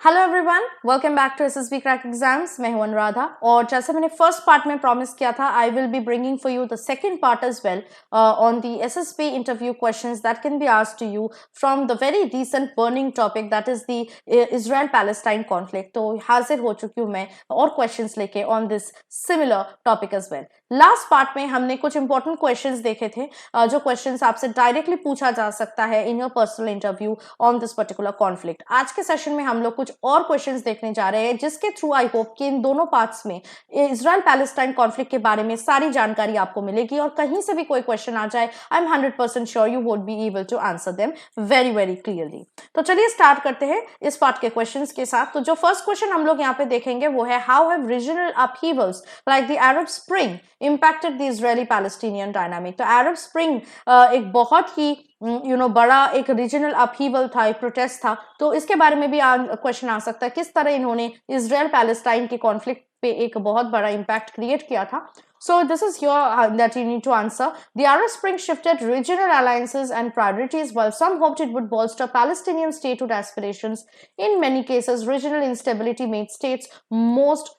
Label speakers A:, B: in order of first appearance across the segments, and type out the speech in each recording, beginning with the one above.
A: Hello everyone, welcome back to SSB crack exams. मैं हूं अनुराधा और जैसे मैंने फर्स्ट पार्ट में प्रॉमिस किया था, I will be bringing for you the second part as well on the SSB interview questions that can be asked to you from the very recent burning topic that is the Israel Palestine conflict. तो हाजिर हो चुकी हूं मैं और questions लेके on this similar topic as well. Last part में हमने कुछ इंपॉर्टेंट क्वेश्चंस देखे थे जो क्वेश्चंस आपसे डायरेक्टली पूछा जा सकता है in your personal interview on this particular conflict. आज के सेशन में हम लोग कुछ और क्वेश्चंस देखने जा रहे हैं जिसके थ्रू आई होप कि इन दोनों पार्ट्स में इजराइल पैलेस्टाइन कॉन्फ्लिक्ट के बारे में सारी जानकारी आपको मिलेगी और कहीं से भी कोई क्वेश्चन आ जाए I am 100% sure you would be able to answer them very very clearly. तो चलिए स्टार्ट करते हैं इस पार्ट के क्वेश्चंस के साथ। तो जो फर्स्ट क्वेश्चन हम लोग यहाँ पे देखेंगे वो है how have regional upheavals like the Arab spring impacted the Israeli-Palestinian dynamic। तो अरब स्प्रिंग एक बहुत ही बड़ा एक रीजनल अपहीवल था, एक प्रोटेस्ट था, तो इसके बारे में भी क्वेश्चन आ सकता है किस तरह इन्होंने इजराइल पैलेस्टाइन के कॉन्फ्लिक्ट पे एक बहुत बड़ा इम्पैक्ट क्रिएट किया था। So this is here that you need to answer. The Arab Spring shifted regional alliances and priorities while some hoped it would bolster Palestinian statehood aspirations. In many cases, regional instability made states most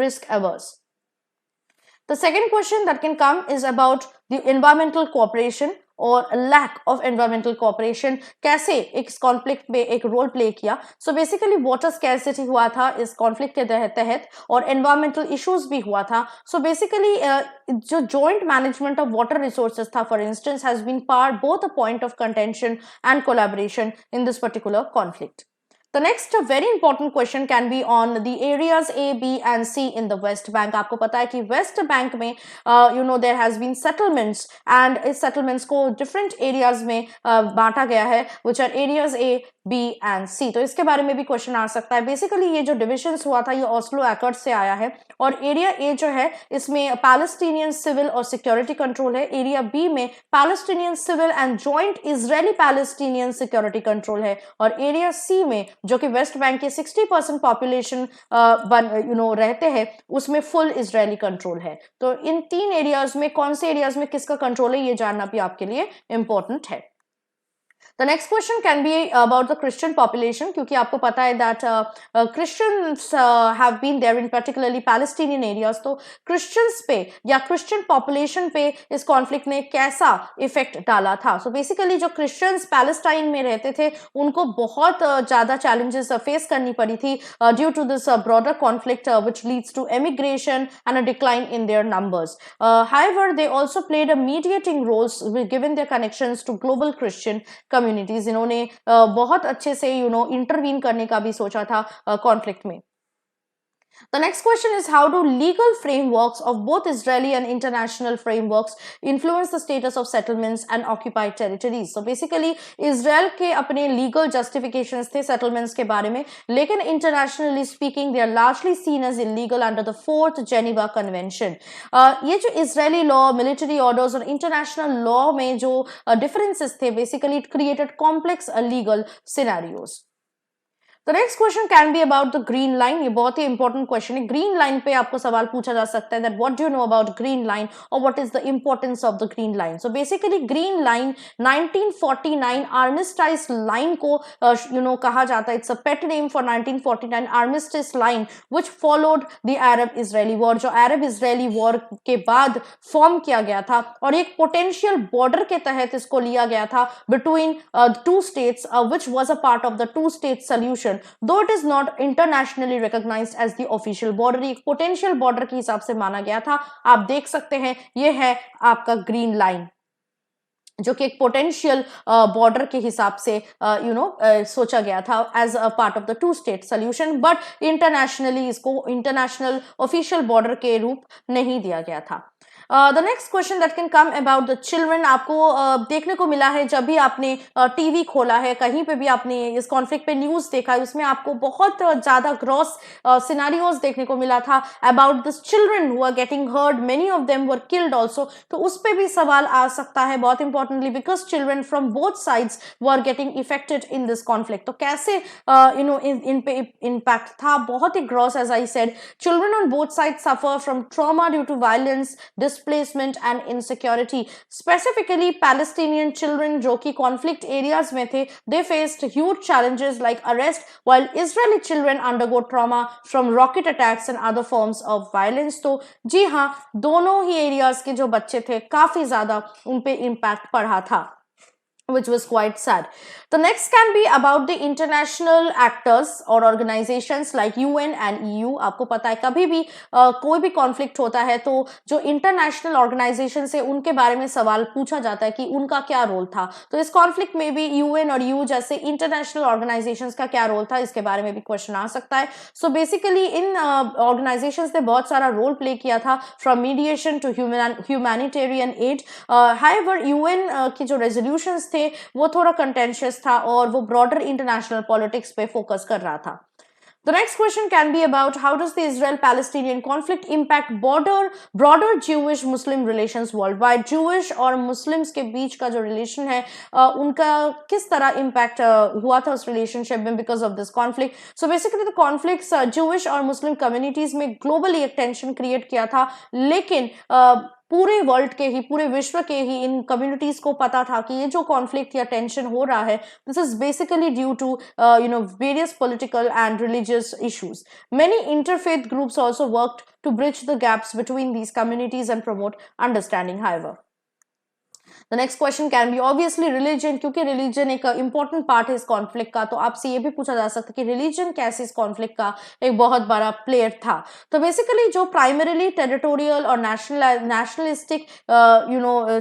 A: risk averse. The second question that can come is about the environmental cooperation और lack of environmental cooperation कैसे इस conflict में एक role play किया। So basically water scarcity हुआ था इस conflict के तहत और एनवायरमेंटल इश्यूज भी हुआ था। सो बेसिकली जो joint management of water resources था for instance has been part both a point of contention and collaboration in this particular conflict. The next very important question can be on the areas A, B and C in the West Bank। आपको पता है कि West Bank में there has been settlements and इस settlements को different areas में बांटा गया है which are areas A, B and C। तो इसके बारे में भी क्वेश्चन आ सकता है। बेसिकली ये जो डिविजन्स हुआ था ये ऑस्लो एक्कॉर्ड से आया है और एरिया ए जो है इसमें पैलेस्टीनियन सिविल और सिक्योरिटी कंट्रोल है, एरिया बी में Palestinian civil and joint Israeli Palestinian security control है और एरिया सी में जो कि वेस्ट बैंक के 60% पॉपुलेशन रहते हैं उसमें फुल इजरायली कंट्रोल है। तो इन तीन एरियाज में कौन से एरियाज में किसका कंट्रोल है ये जानना भी आपके लिए इंपॉर्टेंट है। The next question can be about the Christian population क्योंकि आपको पता है that Christians have been there in particularly Palestinian areas। तो Christians पे या Christian population पे इस conflict ने कैसा इफेक्ट डाला था। So basically जो Christians Palestine में रहते थे उनको बहुत ज़्यादा challenges फेस करनी पड़ी थी due to this broader conflict which leads to emigration and a decline in their numbers। However, they also played a mediating roles given their connections to global Christian communities. इन्होंने बहुत अच्छे से intervene करने का भी सोचा था कॉन्फ्लिक्ट में। The next question is how do legal frameworks of both Israeli and international frameworks influence the status of settlements and occupied territories। So basically Israel के अपने legal justifications थे settlements के बारे में, लेकिन internationally speaking they are largely seen as illegal under the 4th Geneva Convention। ये जो Israeli law, military orders और international law में जो differences थे basically it created complex legal scenarios। The next question can be about the green line। ये बहुत ही important question है। Green line पे आपको सवाल पूछा जा सकता है that what do you know about green line or what is the importance of the green line। So basically green line 1949 armistice line को कहा जाता है। It's a pet name for 1949 armistice line which followed the Arab Israeli war। जो Arab Israeli war के बाद form किया गया था और एक पोटेंशियल बॉर्डर के तहत इसको लिया गया था between two states which was a part of the two state solution though it is not internationally recognized as the official border। एक पोटेंशियल बॉर्डर के हिसाब से माना गया था। आप देख सकते हैं ये है आपका ग्रीन लाइन जो कि एक पोटेंशियल बॉर्डर के हिसाब से सोचा गया था as a part of the two state solution, but internationally इसको इंटरनेशनल ऑफिशियल बॉर्डर के रूप नहीं दिया गया था। The next question that can come about the children. आपको देखने को मिला है जब भी आपने टीवी खोला है, कहीं पे भी आपने इस कॉन्फ्लिक्ट पे न्यूज देखा है, उसमें आपको बहुत ज्यादा ग्रॉस सिनारियोज देखने को मिला था about this children who are getting hurt, many of them were killed also. तो उस पर भी सवाल आ सकता है बहुत importantly because children from both sides were getting affected in this conflict. तो कैसे इन पे इम्पैक्ट था, बहुत ही gross as I said. Children on both side suffer from trauma due to violence, displacement and insecurity. Specifically, Palestinian children जो कि conflict areas में थे, they faced huge challenges like arrest, while Israeli children undergo trauma from rocket attacks and other forms of violence. तो जी हाँ, दोनों ही areas के जो बच्चे थे काफी ज्यादा उन पे impact पड़ा था, which was quite sad. The next can be about the international actors or organizations like UN and EU. आपको पता है कभी भी कोई भी conflict होता है तो जो international organizations है उनके बारे में सवाल पूछा जाता है कि उनका क्या रोल था. तो इस conflict में भी UN और EU जैसे international organizations का क्या रोल था, इसके बारे में भी question आ सकता है. So basically इन organizations ने बहुत सारा रोल प्ले किया था, from mediation to humanitarian aid. However, UN की जो resolutions थे वो थोड़ा कंटेंशियस था और वो ब्रॉडर इंटरनेशनल पॉलिटिक्स पे फोकस कर रहा था. The next question can be about how does the Israel-Palestinian conflict impact broader Jewish-Muslim relations worldwide. Jewish और Muslims के बीच का जो relation है उनका किस तरह impact हुआ था उस relationship में because of this conflict. So basically the conflicts Jewish और Muslim communities में globally एक tension create किया था, लेकिन पूरे वर्ल्ड के ही, पूरे विश्व के ही इन कम्युनिटीज को पता था कि ये जो कॉन्फ्लिक्ट या टेंशन हो रहा है, this is basically due to various political and religious issues. Many interfaith groups also worked to bridge the gaps between these communities and promote understanding. However, The next question can be obviously religion, क्योंकि religion एक important part है इस conflict का. तो आपसे ये भी पूछा जा सकता है कि religion कैसे इस conflict का एक बहुत बड़ा player था. तो basically जो primarily territorial और nationalistic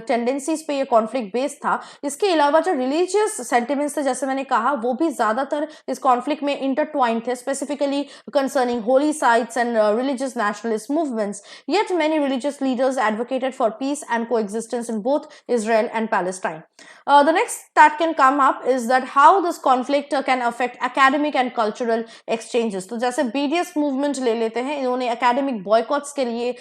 A: tendencies पे ये conflict based था, इसके अलावा जो religious sentiments थे, जैसे मैंने कहा, वो भी ज्यादातर इस conflict में intertwined थे, specifically concerning holy sites and religious nationalist movements. Yet many religious leaders advocated for peace and coexistence in both Israel and Palestine. The next that can come up is that how this conflict can affect academic and cultural exchanges. तो जैसे BDS movement ले लेते हैं, इन्होंने academic boycotts के लिए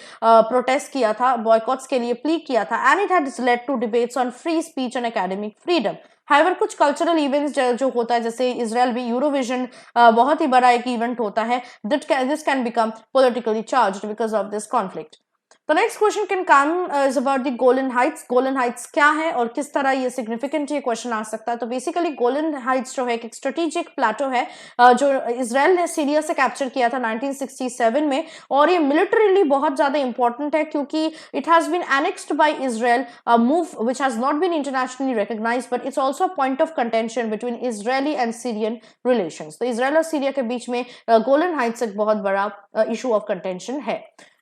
A: protest किया था, boycotts के लिए plea किया था, and it has led to debates on free speech and academic freedom. However, कुछ कल्चरल इवेंट्स जो होता है, जैसे इसराइल में यूरोविजन बहुत ही बड़ा एक इवेंट होता है, this can become politically charged because of this conflict. The next question can come is about the Golan Heights. Golan Heights क्या है और किस तरह ये significant ये question आ सकता है. तो basically Golan Heights जो है एक strategic plateau है जो इसराइल ने सीरिया से capture किया था 1967 में, और ये militarily बहुत ज़्यादा important है क्योंकि it has been annexed by Israel, a move which has not been internationally recognized, but it's also a point of contention between Israeli and Syrian relations. तो इसराइल और सीरिया के बीच में Golan Heights एक बहुत बड़ा issue of contention है.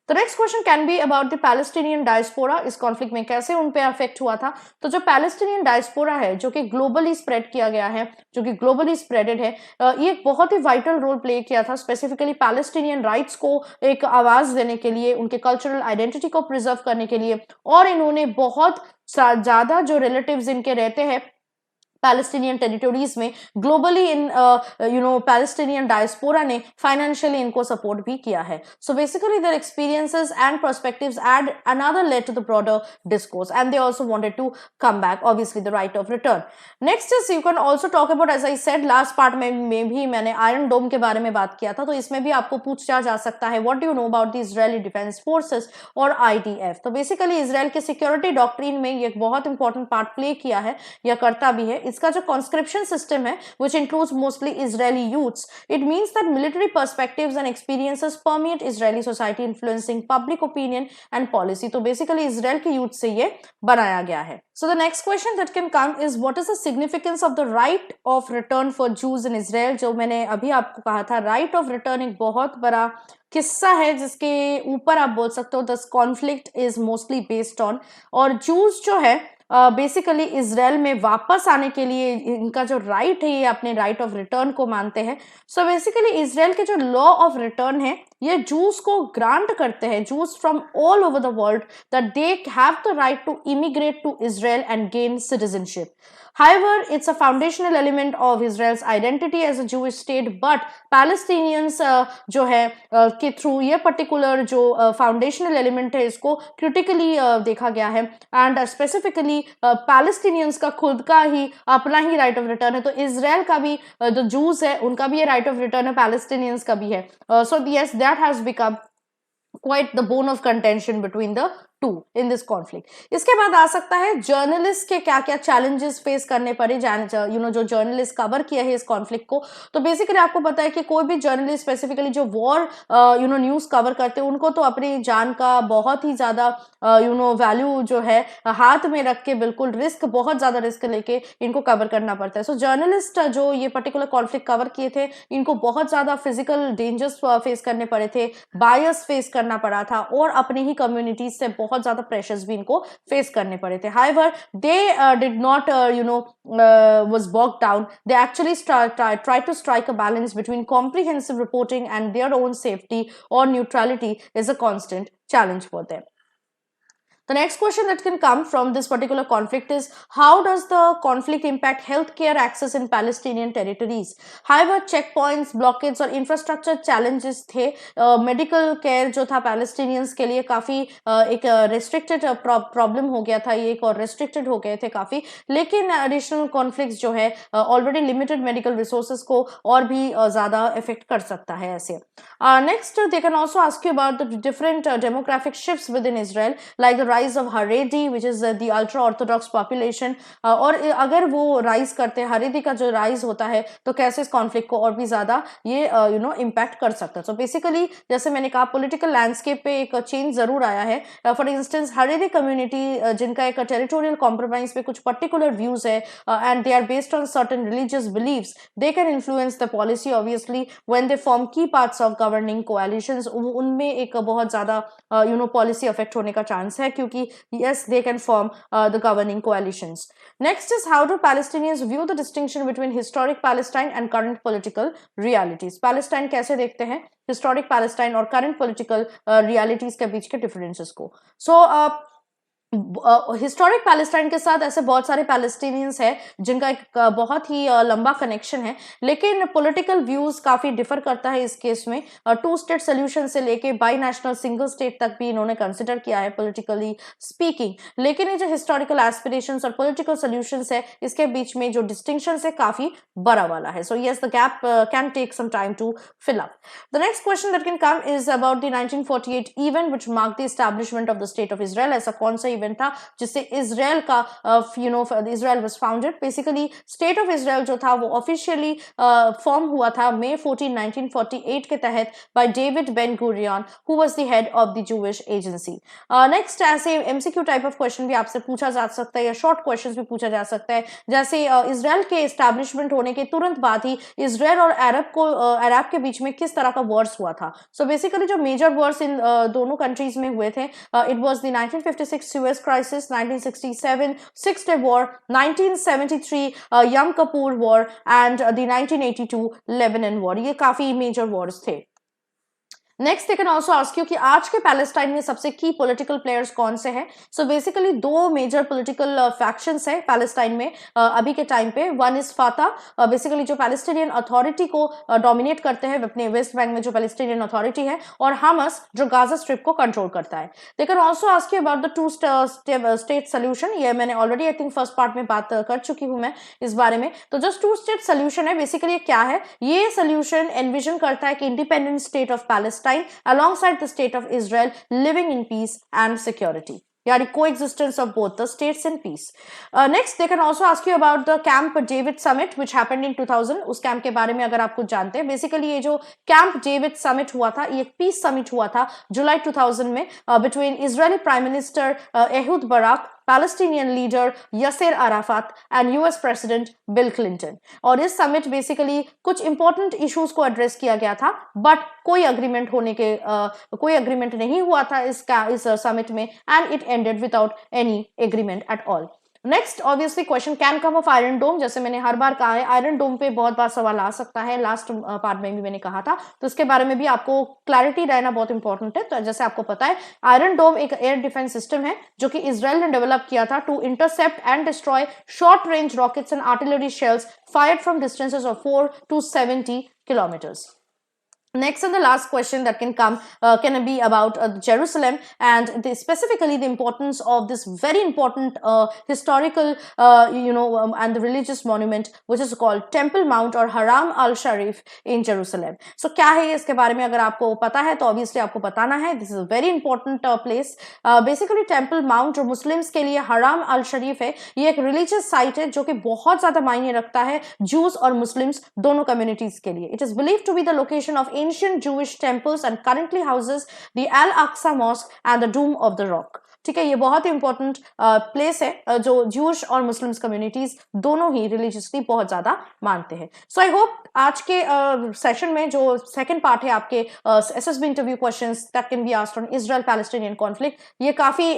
A: The next question can be about the Palestinian diaspora. इस conflict में कैसे उन पे अफेक्ट हुआ था. तो जो पैलेस्टीनियन डायस्पोरा है, जो कि ग्लोबली स्प्रेड किया गया है, जो कि ग्लोबली स्प्रेडेड है, ये एक बहुत ही वाइटल रोल प्ले किया था, स्पेसिफिकली पैलेस्टीनियन राइट्स को एक आवाज देने के लिए, उनके कल्चरल आइडेंटिटी को प्रिजर्व करने के लिए, और इन्होंने बहुत ज्यादा जो रिलेटिव्स इनके रहते हैं पैलेस्टीनियन टेरिटोरीज में, ग्लोबली इन पैलेस्टीनियन डायस्पोरा ने फाइनेंशियली इनको सपोर्ट भी किया है. So basically their experiences and perspectives add another led to the broader discourse, and they also wanted to come back, obviously the right of return. Next is you can also talk about, as I said last part में भी मैंने iron डोम के बारे में बात किया था, तो इसमें भी आपको पूछा जा सकता है what do you know about the Israeli defence forces और IDF. तो बेसिकली इसराइल के सिक्योरिटी डॉक्ट्रिन में ये एक बहुत इंपॉर्टेंट पार्ट प्ले किया है या करता भी है. इसका जो conscription system है, which includes mostly Israeli youths, it means that military perspectives and experiences permeate Israeli society, influencing public opinion and policy. तो basically Israel के youth से ये बनाया गया है. So the next question that can come is what is the significance of the right of return for Jews in Israel. जो मैंने अभी आपको कहा था, right of return एक बहुत बड़ा किस्सा है जिसके ऊपर आप बोल सकते हो this conflict is mostly based on, और Jews जो है बेसिकली इसराइल में वापस आने के लिए इनका जो राइट है, ये अपने राइट ऑफ रिटर्न को मानते हैं. सो बेसिकली इसराइल के जो लॉ ऑफ रिटर्न है, ये जूस को ग्रांट करते हैं, Jews from all over the world, that they have the right to immigrate to Israel and gain citizenship. However, it's a foundational element of Israel's identity as a Jewish state, but Palestinians जो है के through ये particular जो foundational element है, इसको critically देखा गया है, and specifically Palestinians का खुद का ही अपना ही right of return है. तो इसराइल का भी जो Jews है उनका भी ये right of return है, Palestinians का भी है. So yes, that has become quite the bone of contention between the two in this conflict. इसके बाद आ सकता है जर्नलिस्ट के क्या क्या चैलेंजेस फेस करने पड़े, जो जर्नलिस्ट कवर किया है इस कॉन्फ्लिक्ट को। तो बेसिकली आपको पता है कि कोई भी जर्नलिस्ट स्पेसिफिकली जो वॉर न्यूज कवर करते हैं उनको तो अपनी जान का बहुत ही ज्यादा वैल्यू जो है हाथ में रख के बिल्कुल बहुत ज्यादा रिस्क लेके इनको कवर करना पड़ता है। सो जर्नलिस्ट जो ये पर्टिकुलर कॉन्फ्लिक्ट कवर किए थे इनको बहुत ज्यादा फिजिकल डेंजर्स फेस करने पड़े थे, बायस फेस करना पड़ा था और अपनी ही कम्युनिटीज से बहुत ज्यादा प्रेशर्स भी इनको फेस करने पड़े थे। However they did not was bogged down. They actually try to strike a balance between comprehensive reporting and their own safety or neutrality is a constant challenge for them. The next question that can come from this particular conflict is, how does the conflict impact healthcare access in Palestinian territories? However, checkpoints, blockades और infrastructure challenges थे, medical care जो था Palestinians के लिए काफी एक restricted problem हो गया था, ये एक और restricted हो गए थे काफी, लेकिन additional conflicts जो है already limited medical resources को और भी ज़्यादा affect कर सकता है ऐसे. Next, they can also ask you about the different demographic shifts within Israel, like the rise of Haredi, which is the ultra orthodox population. और अगर वो rise करते हैं, हरेदी का जो rise होता है तो कैसे इस conflict को और भी ज़्यादा ये impact कर सकता है. So basically जैसे मैंने कहा political landscape पे एक change जरूर आया है. For instance, हरेदी community जिनका एक territorial compromise पे कुछ particular views है and they are based on certain religious beliefs, they can influence the policy obviously when they form key parts of governing coalitions. उनमें एक बहुत ज़्यादा policy affect होने का chance है क्योंकि yes they can form the governing coalitions. Next is, how do Palestinians view the distinction between historic Palestine and current political realities? Palestine कैसे देखते हैं historic Palestine और current political realities के बीच के differences को? So हिस्टोरिक पैलेस्टाइन के साथ ऐसे बहुत सारे पैलेस्टीनियंस हैं जिनका एक बहुत ही लंबा कनेक्शन है, लेकिन पॉलिटिकल व्यूज काफी डिफर करता है इस केस में. टू स्टेट सोल्यूशन से लेके बाई नेशनल सिंगल स्टेट तक भी इन्होंने कंसिडर किया है पॉलिटिकली स्पीकिंग. लेकिन ये जो हिस्टोरिकल एस्पिरेशंस और पॉलिटिकल सोल्यूशंस है इसके बीच में जो डिस्टिंक्शन है काफी बड़ा वाला है. So yes, the gap can take some time to fill up. The next question that can come is about the 1948 event which marked the establishment of the state of Israel. ऐसा कौन सा event था जिससे Israel का Israel was founded? Basically state of Israel जो था वो officially form हुआ था May 14, 1948 के तहत by David Ben Gurion, who was the head of the Jewish agency. Next, ऐसे एमसीक्यू टाइप ऑफ क्वेश्चन भी आपसे पूछा जा सकता है या शॉर्ट क्वेश्चंस भी पूछा जा सकता है, जैसे इजराइल के एस्टैब्लिशमेंट होने के तुरंत बाद ही इजराइल और अरब के बीच में किस तरह का वॉर्स हुआ था. सो बेसिकली जो मेजर वॉर्स इन दोनों कंट्रीज में हुए थे, it was the 1956 Suez crisis, 1967 Six Day War, 1973 Yom Kippur War and the 1982 Lebanon War. ये काफी मेजर वॉर्स थे. Next they can also ask you कि आज के पैलेस्टाइन में सबसे की पॉलिटिकल प्लेयर्स कौन से हैं. सो बेसिकली दो मेजर पॉलिटिकल फैक्शंस हैं पैलेस्टाइन में अभी के टाइम पे. वन इज फाता, बेसिकली जो पैलेस्टीनियन अथॉरिटी को डोमिनेट करते हैं अपने वेस्ट बैंक में जो पैलेस्टीनियन अथॉरिटी है, और हमस जो गाजा स्ट्रिप को कंट्रोल करता है. They can also ask you about the two state solution. ये मैंने already I think first part में बात कर चुकी हूं मैं इस बारे में. तो जस्ट टू स्टेट सोल्यूशन है बेसिकली क्या है, ये सोल्यूशन एनविजन करता है कि independent state of Palestine alongside the state of Israel living in peace and security. यानी coexistence of both the states in peace. Next, they can also ask you about the Camp David Summit which happened in 2000. उस camp के बारे में अगर आप कुछ जानते हैं, बेसिकली ये जो कैंप डेविड समिट हुआ था ये एक पीस समिट हुआ था जुलाई 2000 में between Israeli prime minister Ehud Barak, Palestinian leader Yasser Arafat and US president Bill Clinton. और इस समिट बेसिकली कुछ इंपॉर्टेंट इश्यूज को एड्रेस किया गया था, बट कोई एग्रीमेंट नहीं हुआ था इस समिट में, and it ended without any agreement at all. Next, obviously question can come of Iron Dome. जैसे मैंने हर बार कहा है, आयरन डोम पे बहुत बार सवाल आ सकता है. लास्ट पार्ट में भी मैंने कहा था, तो इसके बारे में भी आपको क्लैरिटी रहना बहुत इंपॉर्टेंट है. तो जैसे आपको पता है, आयरन डोम एक एयर डिफेंस सिस्टम है जो कि इजराइल ने डेवलप किया था to intercept and destroy short range rockets and artillery shells fired from distances of 4 to 70 kilometres. Next and the last question that can be about Jerusalem, and specifically the importance of this very important historical and the religious monument which is called Temple Mount or Haram al-Sharif in Jerusalem. So क्या है इसके बारे में अगर आपको पता है तो obviously आपको बताना है. This is a very important place. Basically Temple Mount जो मुस्लिम्स के लिए हराम अल शरीफ है, ये एक रिलीजियस साइट है जो कि बहुत ज्यादा मायने रखता है जूस और मुस्लिम्स दोनों कम्युनिटीज के लिए. It is believed to be the location of ancient Jewish temples and currently houses the Al-Aqsa Mosque and the Dome of the Rock. ठीक है, ये बहुत ही इंपॉर्टेंट प्लेस है जो ज्यूश और मुस्लिम्स कम्युनिटीज दोनों ही रिलीजियसली बहुत ज्यादा मानते हैं. सो आई होप आज के सेशन में जो सेकंड पार्ट है आपके SSB interview questions that can be asked on Israel Palestinian conflict, ये काफी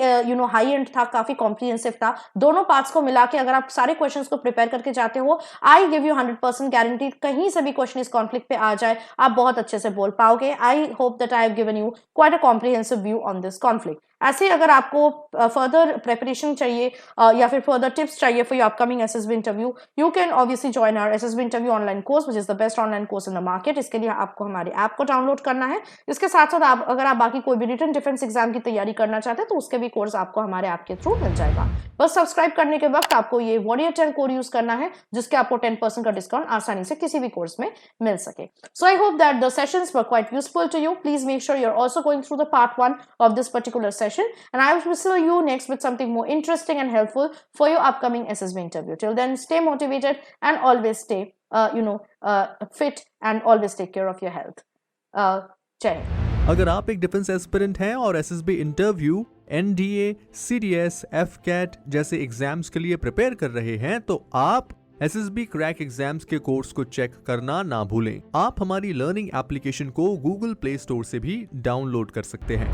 A: हाई एंड था, काफी कॉम्प्रिहेंसिव था. दोनों पार्ट्स को मिला के अगर आप सारे क्वेश्चंस को प्रिपेयर करके जाते हो, आई गिव यू 100% गारंटी कहीं से भी क्वेश्चन इस कॉन्फ्लिक्ट पे आ जाए आप बहुत अच्छे से बोल पाओगे. I hope that I have given you quite a comprehensive view on this conflict. ऐसे अगर आपको फर्दर प्रिपरेशन चाहिए या फिर फर्दर टिप्स चाहिए for your upcoming SSB interview, you can obviously join our SSB interview online course which is the best online course in the market. इसके लिए आपको हमारे ऐप को डाउनलोड करना है. इसके साथ साथ आप अगर आप बाकी कोई भी रिटन डिफेंस एग्जाम की तैयारी करना चाहते हैं तो उसके भी कोर्स आपको हमारे ऐप के थ्रू मिल जाएगा. बस सब्सक्राइब करने के वक्त आपको ये वॉरियर 10 कोड यूज करना है जिसके आपको 10% का डिस्काउंट आसानी से किसी भी कोर्स में मिल सके. So I hope that the sessions were quite useful to you. Please make sure you are also going through the part 1 of this particular session and I will see you next with something more interesting and helpful for your upcoming SSB interview. Till then, stay motivated and always stay, fit and always take care of your health. Jai Hind.
B: अगर आप एक defence aspirant हैं और SSB interview, NDA, CDS, AFCAT जैसे exams के लिए prepare कर रहे हैं तो आप एसएसबी क्रैक एग्जाम्स के कोर्स को चेक करना ना भूलें. आप हमारी लर्निंग एप्लीकेशन को गूगल प्ले स्टोर से भी डाउनलोड कर सकते हैं.